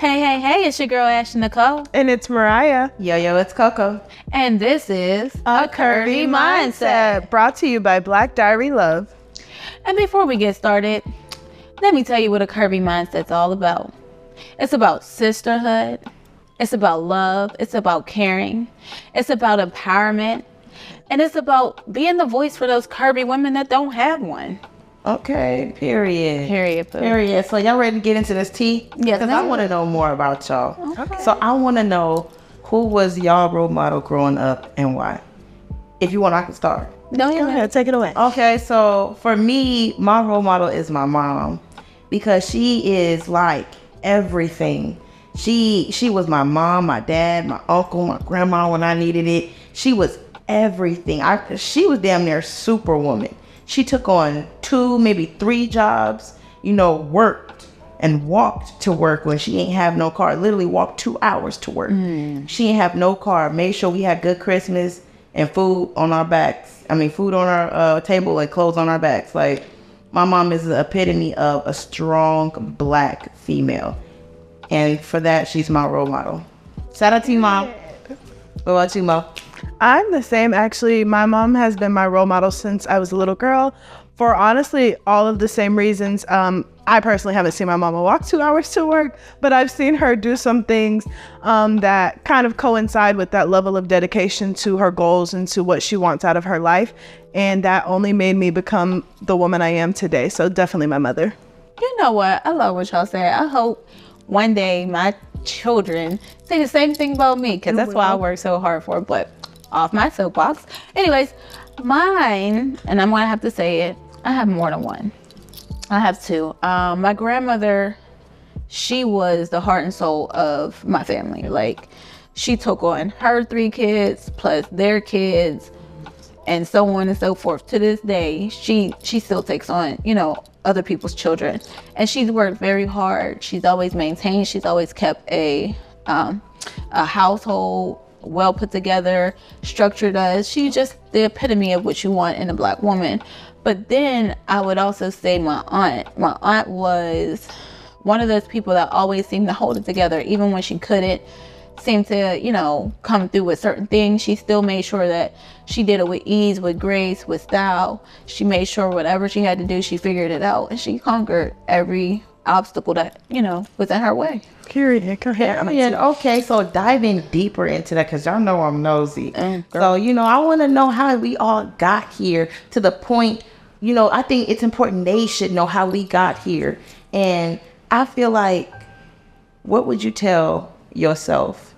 Hey, it's your girl, AshleyNicole. And it's Moriah. Yo, it's Coco. And this is A Curvy Mindset. Brought to you by Black Diary Love. And before we get started, let me tell you what a curvy mindset's all about. It's about sisterhood. It's about love. It's about caring. It's about empowerment. And it's about being the voice for those curvy women that don't have one. Okay, period. Period. So y'all ready to get into this tea? Yes, because I want to know more about y'all. Okay. So I want to know, who was y'all role model growing up and why? If you want, I can start. No, Go ahead, take it away. Okay, so for me, my role model is my mom, because she is like everything. She was my mom, my dad, my uncle, my grandma when I needed it. She was everything. She was damn near superwoman. She took on 2, maybe 3 jobs, worked and walked to work when she ain't have no car. Literally walked 2 hours to work. She ain't have no car. Made sure we had good Christmas and food on our backs. Food on our table and clothes on our backs. Like, my mom is the epitome of a strong Black female. And for that, she's my role model. Shout out to you, Mom. What about you, Mo? I'm the same, actually. My mom has been my role model since I was a little girl for honestly all of the same reasons. I personally haven't seen my mama walk 2 hours to work, but I've seen her do some things that kind of coincide with that level of dedication to her goals and to what she wants out of her life. And that only made me become the woman I am today. So definitely my mother. You know what? I love what y'all say. I hope one day my children say the same thing about me, because that's why I work so hard for. But off my soapbox. Anyways, mine, and I'm gonna have to say it, I have more than one. I have 2. My grandmother, she was the heart and soul of my family. Like, she took on her 3 kids plus their kids and so on and so forth. To this day, she still takes on, other people's children. And she's worked very hard. She's always maintained. She's always kept a household well put together, structured us. She's just the epitome of what you want in a Black woman. But then I would also say my aunt. My aunt was one of those people that always seemed to hold it together, even when she couldn't seem to, come through with certain things. She still made sure that she did it with ease, with grace, with style. She made sure whatever she had to do, she figured it out, and she conquered every obstacle that, was in her way. Period. Go ahead. Okay, so diving deeper into that, because y'all know I'm nosy. So, I want to know how we all got here to the point, I think it's important they should know how we got here. And I feel like, what would you tell yourself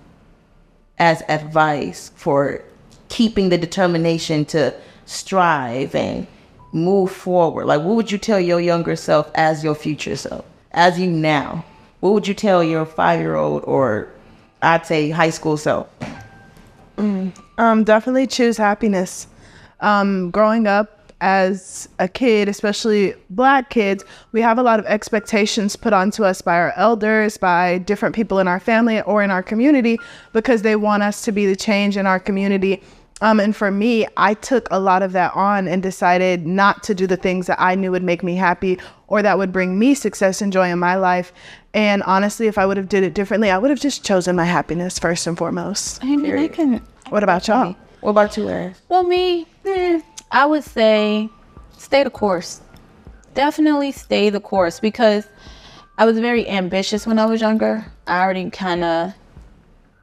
as advice for keeping the determination to strive and move forward? Like, what would you tell your younger self as your future self, as you now? What would you tell your 5-year-old, or I'd say high school self? Definitely choose happiness. Growing up as a kid, especially Black kids, we have a lot of expectations put onto us by our elders, by different people in our family or in our community, because they want us to be the change in our community. And for me, I took a lot of that on and decided not to do the things that I knew would make me happy or that would bring me success and joy in my life. And honestly, if I would have did it differently, I would have just chosen my happiness first and foremost. What about y'all? What about you, Erin? Well, me, I would say stay the course. Definitely stay the course, because I was very ambitious when I was younger. I already kind of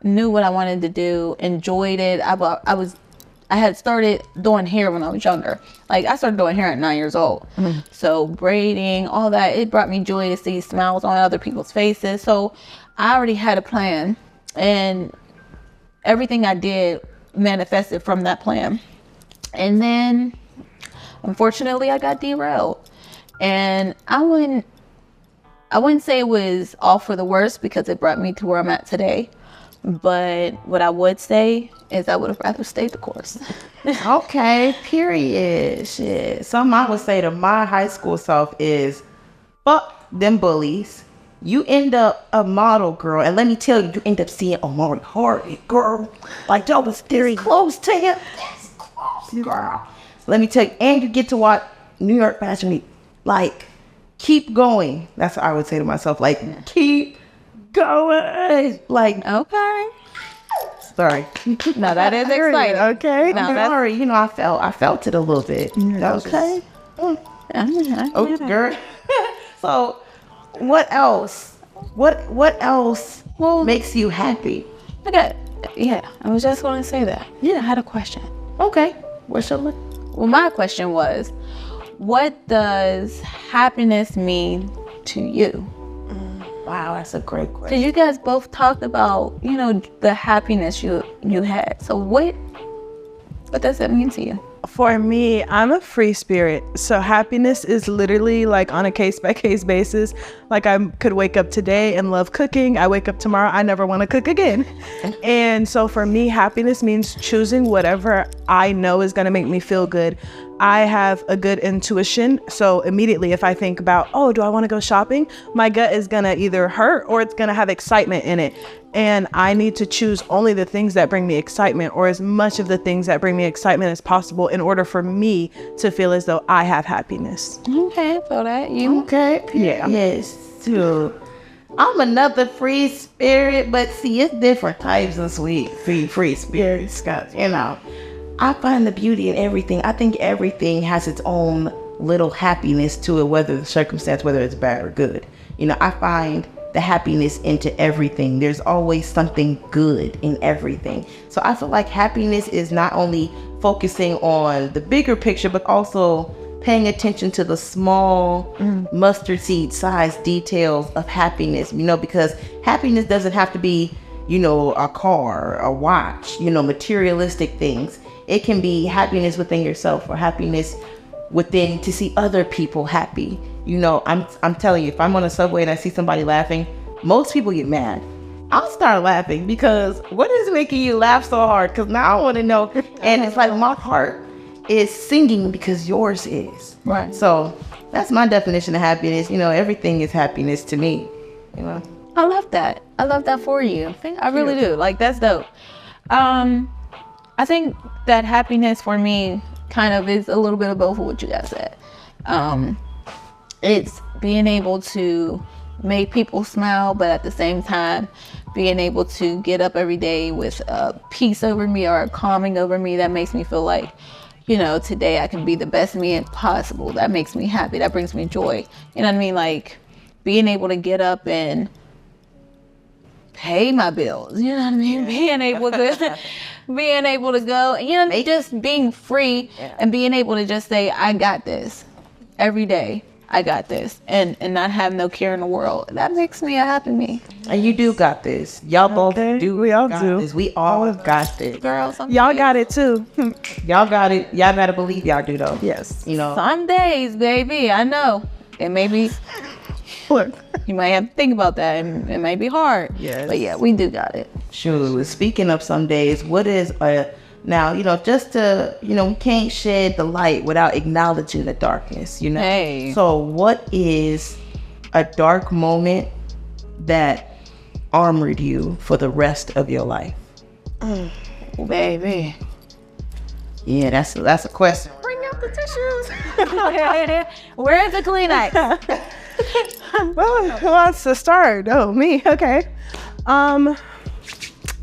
knew what I wanted to do, enjoyed it. I had started doing hair when I was younger. Like, I started doing hair at 9 years old. So braiding, all that, it brought me joy to see smiles on other people's faces. So I already had a plan, and everything I did manifested from that plan. And then, unfortunately, I got derailed. And I wouldn't say it was all for the worst, because it brought me to where I'm at today. But what I would say is I would have rather stayed the course. Okay, period. Shit. Something I would say to my high school self is, fuck them bullies. You end up a model, girl. And let me tell you, you end up seeing Amai West, girl. Like, that was very close to him. That's close, girl. Let me tell you, and you get to watch New York Fashion Week. Like, keep going. That's what I would say to myself. Like, keep going. Like, Okay. sorry. No, that is exciting. Okay. No, I'm that's sorry. You know, I felt it a little bit. That was Okay. Oh, girl. So, what else? What else Well, makes you happy? yeah, I was just going to say that. Yeah, I had a question. Okay. What's your Well, my question was, what does happiness mean to you? Wow, that's a great question. Because you guys both talked about, the happiness you had. So what does that mean to you? For me, I'm a free spirit. So happiness is literally like on a case-by-case basis. Like I could wake up today and love cooking. I wake up tomorrow, I never want to cook again. And so for me, happiness means choosing whatever I know is going to make me feel good. I have a good intuition. So immediately if I think about, oh, do I want to go shopping? My gut is going to either hurt or it's going to have excitement in it. And I need to choose only the things that bring me excitement, or as much of the things that bring me excitement as possible, in order for me to feel as though I have happiness. Okay, I feel that. You? Okay. Yeah. Yes. Too. I'm another free spirit, but see, it's different types of free spirits, guys. I find the beauty in everything. I think everything has its own little happiness to it, whether the circumstance, whether it's bad or good. I find the happiness into everything. There's always something good in everything. So I feel like happiness is not only focusing on the bigger picture, but also paying attention to the small mustard seed size details of happiness, because happiness doesn't have to be, a car, a watch, materialistic things. It can be happiness within yourself, or happiness within to see other people happy. I'm telling you, if I'm on a subway and I see somebody laughing, most people get mad. I'll start laughing because what is making you laugh so hard? Because now I want to know. And it's like my heart is singing because yours is. Right. So that's my definition of happiness. Everything is happiness to me. I love that. I love that for you. I really do. Like, that's dope. I think that happiness for me kind of is a little bit of both of what you guys said. It's being able to make people smile, but at the same time, being able to get up every day with a peace over me or a calming over me that makes me feel like, today I can be the best me possible. That makes me happy. That brings me joy. You know what I mean? Like, being able to get up and pay my bills. You know what I mean? Being able to go, just being free and being able to just say, I got this every day. I got this, and not have no care in the world. That makes me a happy me. And you do got this. Y'all both do. We all do. This. We all have got this. Girls, Y'all got it too. Y'all got it. Y'all gotta believe y'all do though. Yes. Some days, baby, I know. It may be, Look. you might have to think about that, and it may be hard. Yes. But yeah, we do got it. Sure. Speaking of some days, what is now, just to, we can't shed the light without acknowledging the darkness, Hey. So what is a dark moment that armored you for the rest of your life? Baby. Yeah, that's a question. Bring out the tissues. Where's the Kleenex? Well, who wants to start? Oh, me. Okay.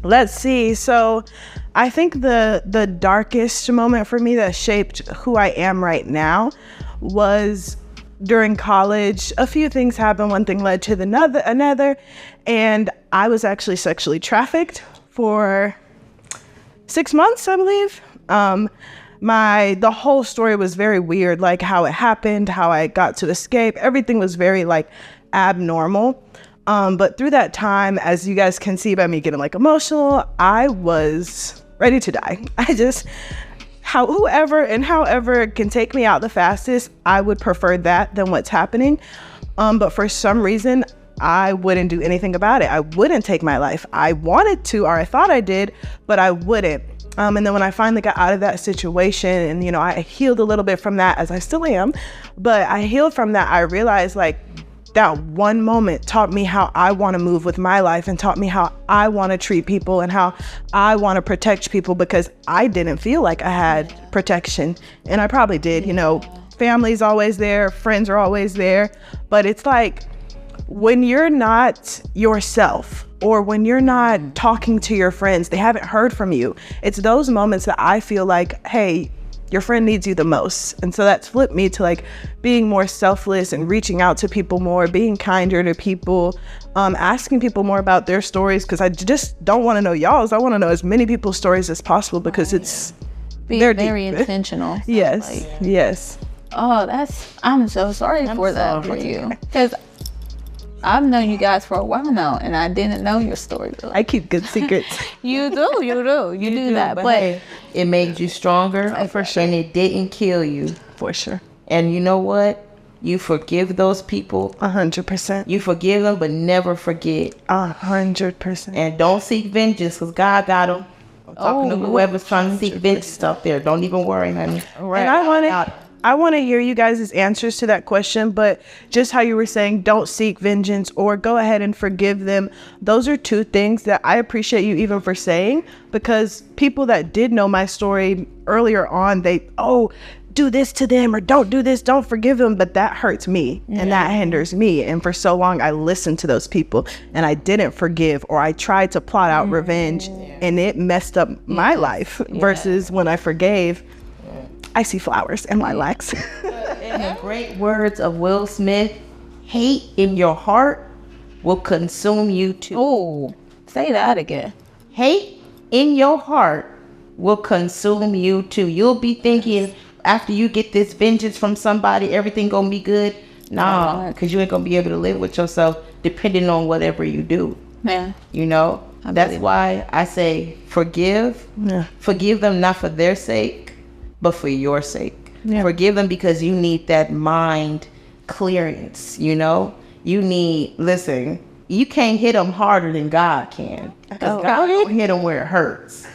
Let's see. So I think the darkest moment for me that shaped who I am right now was during college. A few things happened. One thing led to another, and I was actually sexually trafficked for 6 months, I believe. The whole story was very weird, like how it happened, how I got to escape. Everything was very abnormal. But through that time, as you guys can see by me getting emotional, I was ready to die. However can take me out the fastest, I would prefer that than what's happening. But for some reason, I wouldn't do anything about it. I wouldn't take my life. I wanted to, or I thought I did, but I wouldn't. And then when I finally got out of that situation and, I healed a little bit from that, as I still am, but I healed from that, I realized that one moment taught me how I want to move with my life and taught me how I want to treat people and how I want to protect people, because I didn't feel like I had protection. And I probably did, family's always there, friends are always there, but it's when you're not yourself, or when you're not talking to your friends, they haven't heard from you. It's those moments that I feel like, hey, your friend needs you the most. And so that's flipped me to like being more selfless and reaching out to people more, being kinder to people, asking people more about their stories, because I just don't want to know y'all's. I want to know as many people's stories as possible, because it's Being very intentional. Yes, yes. Oh, I'm so sorry for that for you. Because I've known you guys for a while now, and I didn't know your story. Really. I keep good secrets. You do that. But hey, it made you stronger, for sure. and it didn't kill you. For sure. And you know what? You forgive those people. 100%. You forgive them, but never forget. 100%. And don't seek vengeance, because God got them. I'm talking to whoever's trying to seek vengeance out there. Don't even worry, honey. Right. And I want to hear you guys' answers to that question, but just how you were saying, don't seek vengeance or go ahead and forgive them. Those are two things that I appreciate you even for saying, because people that did know my story earlier on, do this to them or don't do this, don't forgive them. But that hurts me and that hinders me. And for so long, I listened to those people and I didn't forgive, or I tried to plot out revenge and it messed up my life versus when I forgave. I see flowers and lilacs. In the great words of Will Smith, hate in your heart will consume you too. oh, say that again. Hate in your heart will consume you too. You'll be thinking after you get this vengeance from somebody, everything gonna be good. Nah, because you ain't gonna be able to live with yourself depending on whatever you do. Man. You know, that's why I say forgive. Yeah. Forgive them, not for their sake, but for your sake. Yeah. Forgive them because you need that mind clearance, you know? Listen, you can't hit them harder than God can. Because God will hit them where it hurts.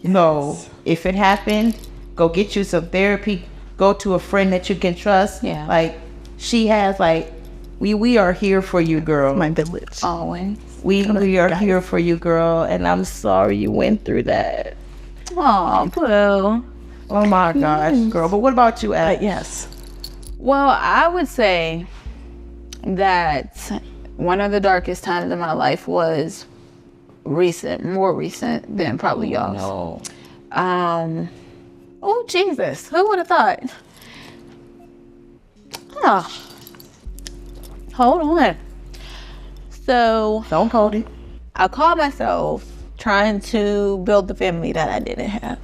Yes. So if it happened, go get you some therapy. Go to a friend that you can trust. Yeah. Like she has, like, we are here for you, girl. My village. Always. We are here for you, girl. And I'm sorry you went through that. Oh, boo. Oh my gosh, girl. But what about you, Ash? Yes. Well, I would say that one of the darkest times in my life was more recent than probably y'all's. No. Oh, Jesus. Who would have thought? Oh. Hold on. So, Don't hold it. I caught myself trying to build the family that I didn't have.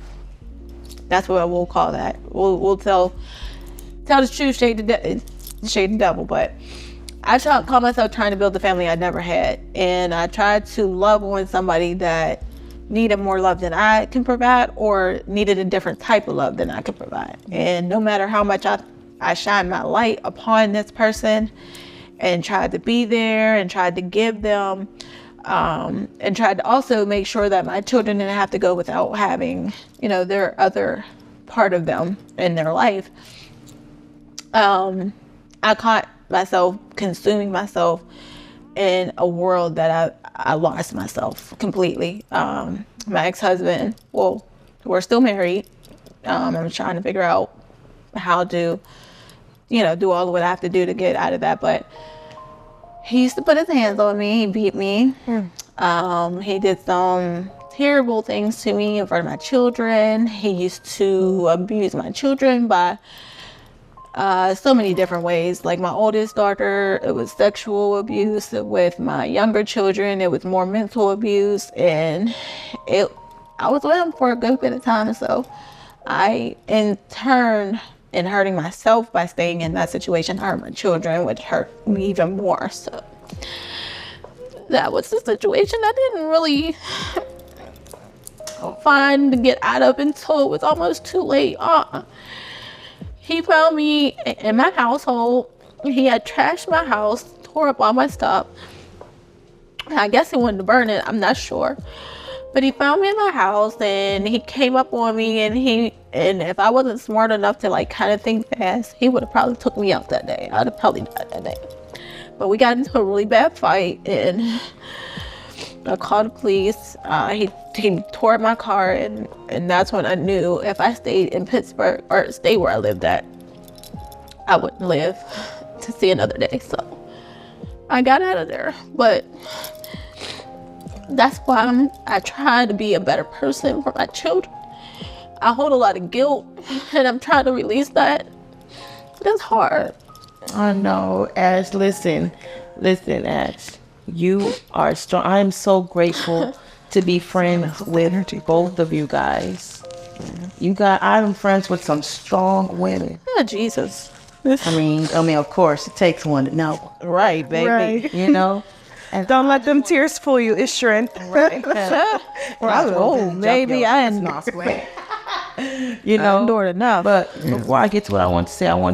That's what we'll call that. We'll tell the truth, shade the devil. But I caught myself trying to build the family I never had, and I tried to love on somebody that needed more love than I can provide, or needed a different type of love than I could provide. And no matter how much I shined my light upon this person, and tried to be there, and tried to give them. And tried to also make sure that my children didn't have to go without having, their other part of them in their life. I caught myself consuming myself in a world that I lost myself completely. My ex-husband, well, we're still married. I'm trying to figure out how to, do all of what I have to do to get out of that. But he used to put his hands on me. He beat me. He did some terrible things to me in front of my children. He used to abuse my children by so many different ways. Like my oldest daughter, it was sexual abuse. With my younger children, it was more mental abuse. And I was with him for a good bit of time. So I, in turn, and hurting myself by staying in that situation, hurt my children, which hurt me even more. So that was the situation I didn't really find to get out of until it was almost too late. He found me in my household. He had trashed my house, tore up all my stuff. I guess he wanted to burn it, I'm not sure. But he found me in my house and he came up on me, and if I wasn't smart enough to kind of think fast, he would have probably took me out that day. I'd have probably died that day. But we got into a really bad fight and I called the police. He tore up my car, and that's when I knew if I stayed in Pittsburgh or stayed where I lived at, I wouldn't live to see another day. So I got out of there. But that's why I try to be a better person for my children. I hold a lot of guilt, and I'm trying to release that. It's hard. I know, Ash. Listen, Ash. You are strong. I'm so grateful to be friends with both of you guys. I'm friends with some strong women. Oh, Jesus. I mean, of course, it takes one to know. Right, baby. Right. You know? And Don't let them tears fool you. It's strength. right. Maybe I am not sweat. You know? endured enough. But before I get to what I want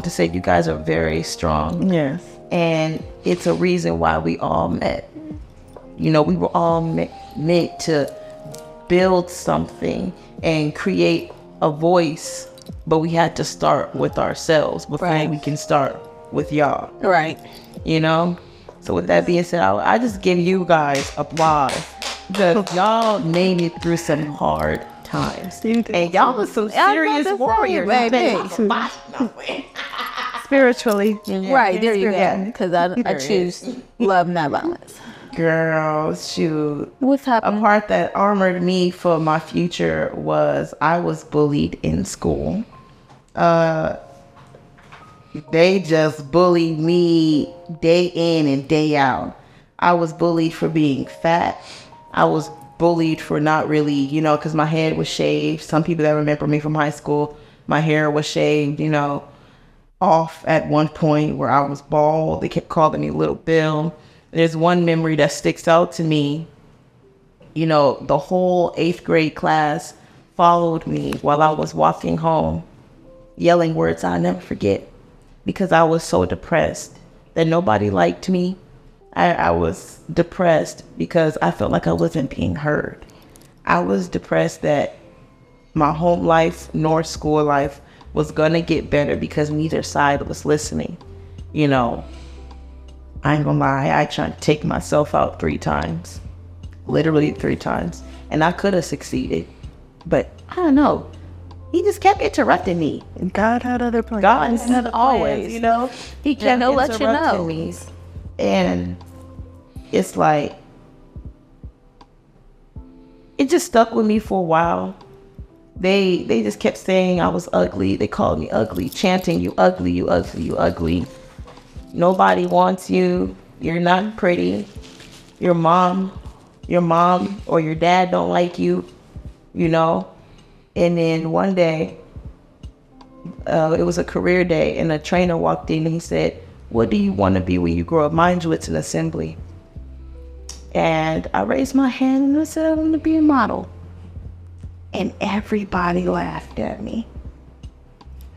to say you guys are very strong. Yes. And it's a reason why we all met. You know, we were all meant to build something and create a voice, but we had to start with ourselves before we can start with y'all. Right. You know? So with that being said, I just give you guys applause because y'all made it through some hard times. And y'all are some serious warriors. Spiritually. Right, there you go. Because I choose love, not violence. Girl, shoot. What's A happening? part that armored me for my future was I was bullied in school. They just bullied me day in and day out. I was bullied for being fat. I was bullied for not really, you know, because my head was shaved. Some people that remember me from high school, my hair was shaved, you know, off at one point where I was bald. They kept calling me Little Bill. There's one memory that sticks out to me. You know, the whole 8th grade class followed me while I was walking home, yelling words I'll never forget because I was so depressed that nobody liked me. I was depressed because I felt like I wasn't being heard. I was depressed that my home life nor school life was gonna get better because neither side was listening. You know, I ain't gonna lie, I tried to take myself out 3 times. Literally 3 times. And I could have succeeded. But I don't know. He just kept interrupting me. God had other plans. God is not Always. always, you know. He kept he'll let you interrupting know. me. And it's like, it just stuck with me for a while. They just kept saying I was ugly. They called me ugly, chanting, you ugly, you ugly, you ugly. Nobody wants you. You're not pretty. Your mom or your dad don't like you, you know? And then one day, it was a career day, and a trainer walked in and he said, what do you want to be when you grow up? Mind you, it's an assembly. And I raised my hand and I said, I want to be a model. And everybody laughed at me.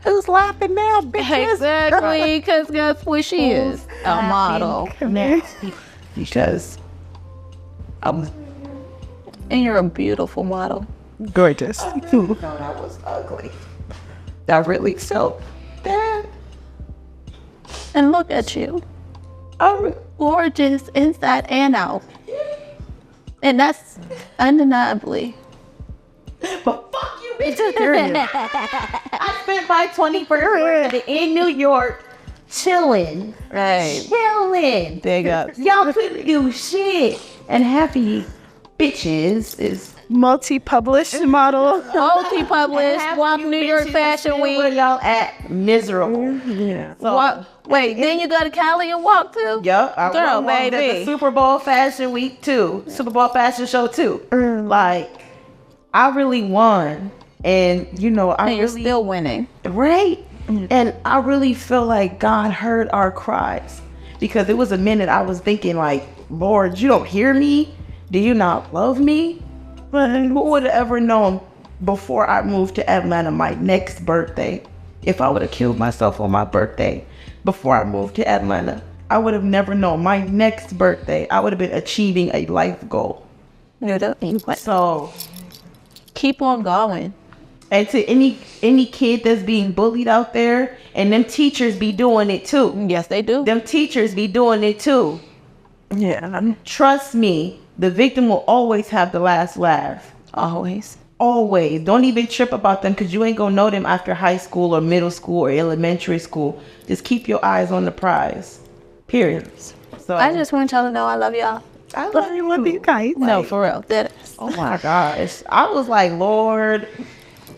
Who's laughing now, bitches? Exactly, because guess what she is? A model. Because And you're a beautiful model. Gorgeous. I thought I was ugly. I really felt bad. And look at you. Gorgeous inside and out. And that's undeniably. But fuck you, bitches. I spent my 21st birthday in New York chilling. Right. Chilling. Big up. Y'all couldn't do shit. And happy bitches is Multi-published model. Multi-published, walk New York Fashion where Week. y'all at miserable. Yeah. So, Wait, then you go to Cali and walk too? Yup, I Girl, walked at baby. the Super Bowl Fashion Week too. Super Bowl Fashion Show too. Like, I really won. And you know, I And you're really still winning. right? And I really feel like God heard our cries. Because it was a minute I was thinking like, Lord, you don't hear me? Do you not love me? But who would have ever known before I moved to Atlanta, my next birthday, if I would have killed myself on my birthday before I moved to Atlanta, I would have never known my next birthday, I would have been achieving a life goal. So, Keep on going. and to any kid that's being bullied out there, and them teachers be doing it too. Yes, they do. Them teachers be doing it too. Yeah. Trust me, the victim will always have the last laugh. Always. Always. Don't even trip about them because you ain't gonna know them after high school or middle school or elementary school. Just keep your eyes on the prize. Period. So I just want y'all to know I love y'all. I love you guys. No, for real. That is. Oh my gosh. I was like, Lord,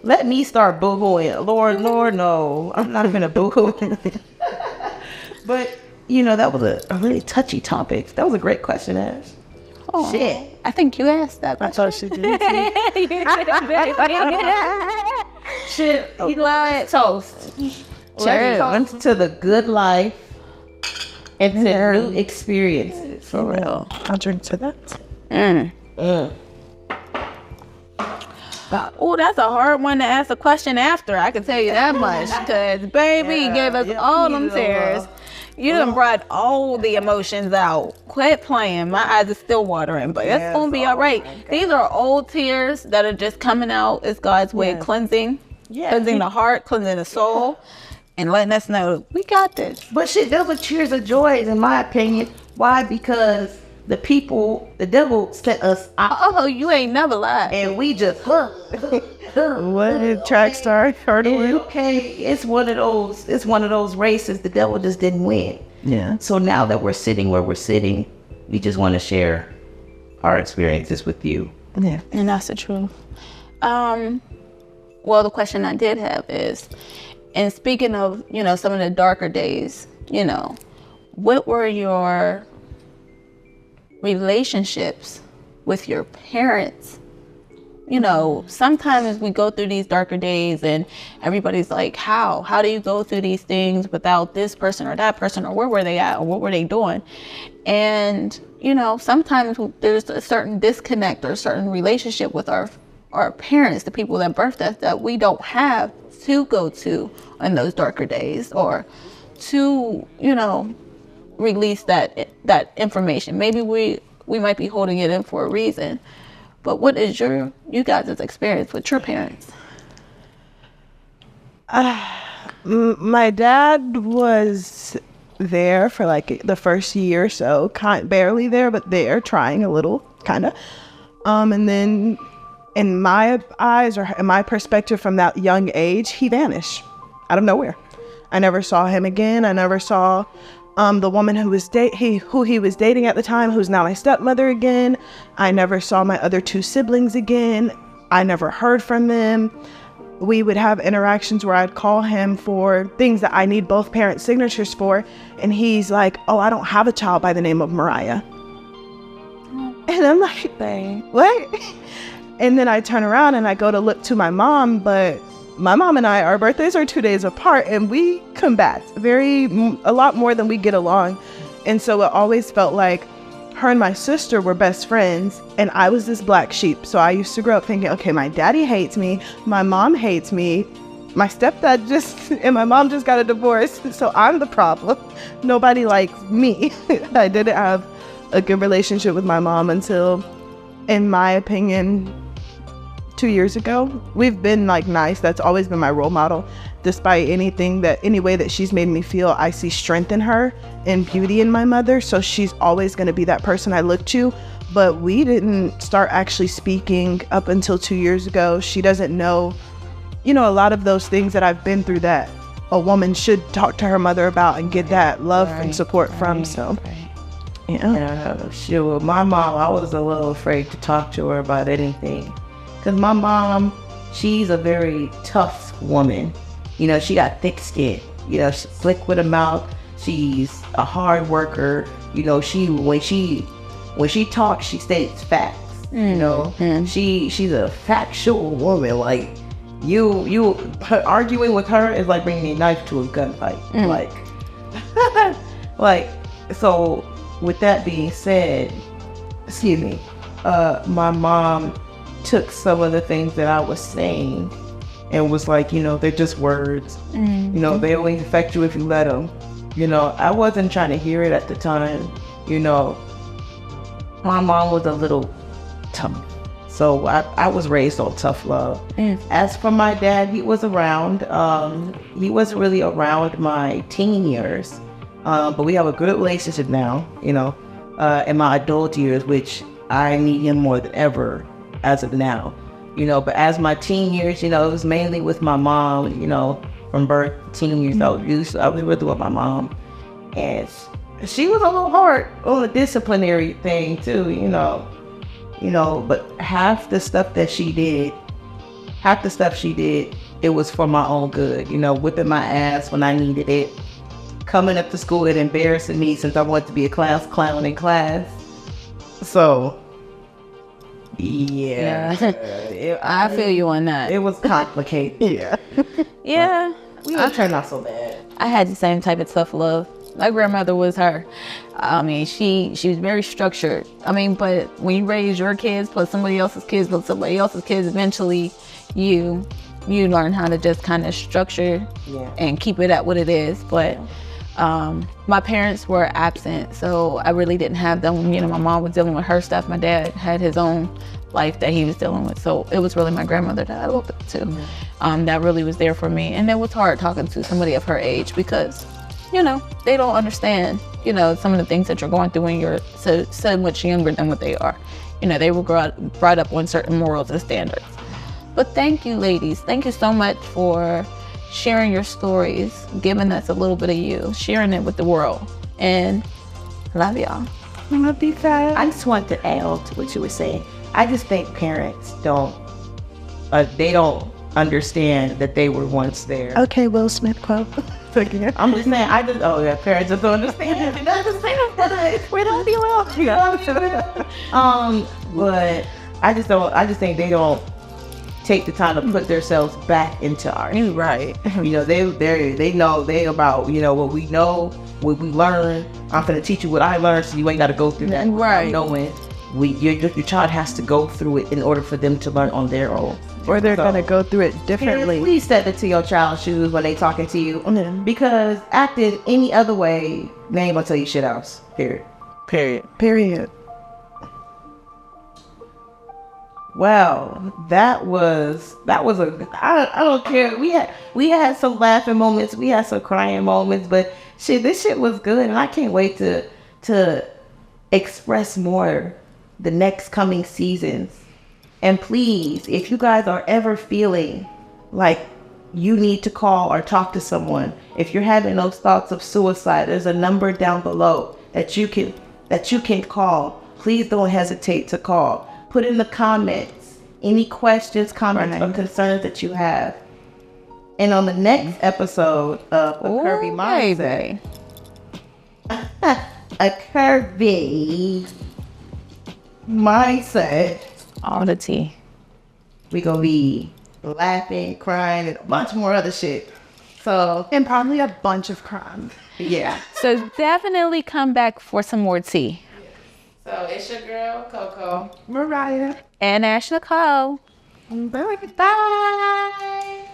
let me start boo-hooing. Lord, no. I'm not gonna boo-hoo. But, that was a really touchy topic. That was a great question, Ash. Oh, Shit. I think you asked that. I thought she did. Shit. Well, toast. Cheers to the good life and to new experiences. For real. I'll drink to that. Oh, that's a hard one to ask a question after. I can tell you that much. Because, baby, you gave us all them tears. You done brought all the emotions out. Quit playing. My eyes are still watering, but it's going to be all right. These are old tears that are just coming out. It's God's way of cleansing. Cleansing the heart, cleansing the soul, and letting us know we got this. But shit, those are tears of joy, in my opinion. Why? Because the devil set us out. Oh, you ain't never lied. And we just, What did track star hurdle? okay, it's one of those races the devil just didn't win. Yeah. So now that we're sitting where we're sitting, we just want to share our experiences with you. Yeah. And that's the truth. Well, the question I did have is, and speaking of, some of the darker days, what were your relationships with your parents? Sometimes we go through these darker days and everybody's like, how do you go through these things without this person or that person, or where were they at, or what were they doing? And, sometimes there's a certain disconnect or a certain relationship with our parents, the people that birthed us, that we don't have to go to in those darker days, or to, release that information. Maybe we might be holding it in for a reason. But what is you guys' experience with your parents? My dad was there for like the first year or so, barely there, but there, trying a little, kind of. And then in my eyes, or in my perspective from that young age, he vanished out of nowhere. I never saw him again. I never saw the woman who he was dating at the time, who's now my stepmother, again. I never saw my other two siblings again. I never heard from them. We would have interactions where I'd call him for things that I need both parents' signatures for, and he's like, oh, I don't have a child by the name of Moriah. And I'm like, what? And then I turn around and I go to look to my mom, but my mom and I, our birthdays are 2 days apart, and we combat a lot more than we get along. And so it always felt like her and my sister were best friends, and I was this black sheep. So I used to grow up thinking, okay, my daddy hates me, my mom hates me, my stepdad and my mom just got a divorce, so I'm the problem. Nobody likes me. I didn't have a good relationship with my mom until, in my opinion, 2 years ago. We've been like nice. That's always been my role model. Despite any way that she's made me feel, I see strength in her and beauty in my mother. So she's always going to be that person I look to. But we didn't start actually speaking up until 2 years ago. She doesn't know, a lot of those things that I've been through that a woman should talk to her mother about and get that love and support from. So, yeah. Sure. My mom, I was a little afraid to talk to her about anything. Because my mom, she's a very tough woman. She got thick skin. She's slick with her mouth. She's a hard worker. When she talks, she states facts. She's a factual woman. Like arguing with her is like bringing a knife to a gunfight. So with that being said, my mom took some of the things that I was saying and was like, they're just words. They only affect you if you let them. I wasn't trying to hear it at the time. My mom was a little tough. So I was raised on tough love. As for my dad, he was around. He wasn't really around my teen years. But we have a good relationship now, in my adult years, which I need him more than ever as of now, but as my teen years, it was mainly with my mom, from birth, teen years, I was really with my mom, and she was a little hard on the disciplinary thing too, but half the stuff she did, it was for my own good, whipping my ass when I needed it, coming up to school and embarrassing me since I wanted to be a class clown in class. So, yeah. I feel you on that. It was complicated. Yeah. We didn't turn out so bad. I had the same type of tough love. My grandmother was her. I mean, she was very structured. I mean, but when you raise your kids plus somebody else's kids plus somebody else's kids, eventually you learn how to just kind of structure and keep it at what it is. But my parents were absent, so I really didn't have them. My mom was dealing with her stuff. My dad had his own life that he was dealing with. So it was really my grandmother that I looked up to. That really was there for me. And it was hard talking to somebody of her age because, they don't understand, some of the things that you're going through when you're so much younger than what they are. They were brought up on certain morals and standards. But thank you, ladies. Thank you so much for sharing your stories, giving us a little bit of you, sharing it with the world. And love y'all. Love you guys. I just want to add to what you were saying. I just think parents don't understand that they were once there. Okay, Will Smith quote. I'm just saying, parents just don't understand. We don't be well. But I just think they don't take the time to put themselves back into art. Right. They know about, what we know, what we learn. I'm gonna teach you what I learned so you ain't gotta go through that. Right. Knowing your child has to go through it in order for them to learn on their own. Or they're going to go through it differently. Please step into your child's shoes when they talking to you. Because acting any other way, they ain't gonna tell you shit else. Period. Well, that was I don't care. We had some laughing moments, we had some crying moments, but this shit was good, and I can't wait to express more the next coming seasons. And please, if you guys are ever feeling like you need to call or talk to someone, if you're having those thoughts of suicide, there's a number down below that you can call. Please don't hesitate to call. Put in the comments any questions, comments, or concerns that you have. And on the next episode of A Curvy Mindset, A Curvy Mindset, all the tea. We gonna be laughing, crying, and a bunch more other shit. So, and probably a bunch of crime. Yeah. So definitely come back for some more tea. So it's your girl, Coco, Moriah, and AshleyNicole. Bye. Bye.